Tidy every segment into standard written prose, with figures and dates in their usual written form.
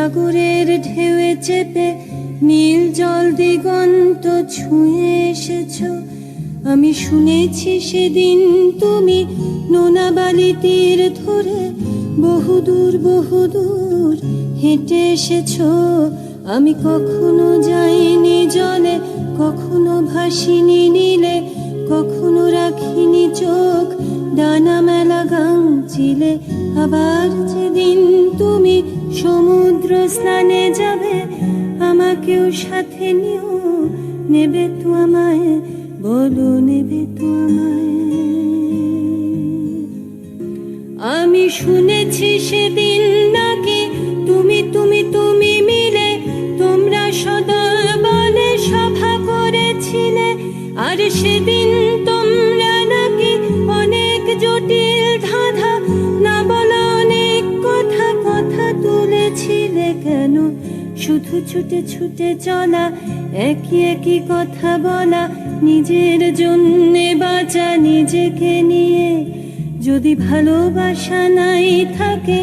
সাগরের ঢেউয়ে চেপে নীল জল দিগন্ত ছুঁয়ে এসেছ। আমি শুনেছি সেদিন তুমি নোনা বালি তীর ধরে বহুদূর বহুদূর হেঁটে এসেছ। আমি কখনো যাইনি জলে, কখনো ভাসিনি নীলে, কখনো রাখিনি চোখ ডানা মেলা গাংচিলে। আবার যেদিন তুমি সমুদ্র স্নানে যাবে, আমাকেও সাথে নিও, নেবে তো আমায়, বলো নেবে তো আমায়। আমি শুনেছি সেদিন নাকি তুমি তুমি তুমি মিলে তোমরা সদল বলে সভা করেছিলে। আর সেদিন তোমরা নাকি অনেক জটিল ধাঁধা না বলা অনেক কথা কথা তুলেছিলে। কেন শুধু ছুটে ছুটে চলা, একই একই কথা বলা, নিজের জন্যে বাঁচা নিজেকে নিয়ে। যদি ভালোবাসা নাই থাকে,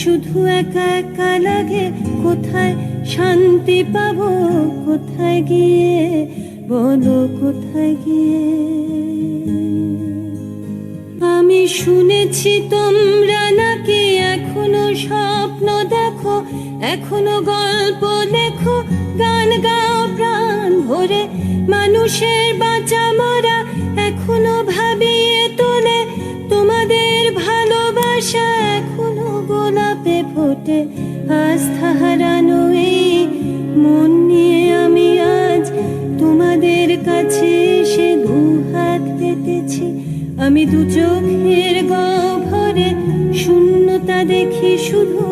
শুধু একা একা লাগে, কোথায় শান্তি পাবো, কোথায় গিয়ে, বলো কোথায় গিয়ে। আমি শুনেছি তোমরা নাকি এখনো স্বপ্ন দেখো, এখনো গল্প লেখো, গান গাও প্রাণ ভরে, মানুষের বাঁচা মরা এখনো ভাবিয়ে তোলে। তোমাদের ভালোবাসা এখনো গোলাপে ফোটে। আস্থা হারানো এই মন নিয়ে আমি আজ তোমাদের কাছে এসে দুহাত পেতেছি। আমি দু চোখের গহ্বরে শূন্যতা দেখি শুধু,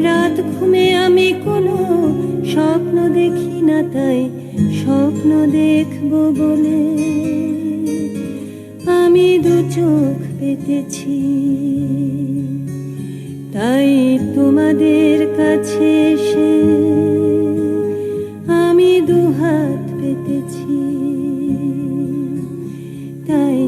রাত ঘুমে আমি কোনো স্বপ্ন দেখি না, তাই স্বপ্ন দেখবো বলে আমি দু চোখ পেতেছি। তাই তোমাদের কাছে এসে আমি দুহাত পেতেছি, তাই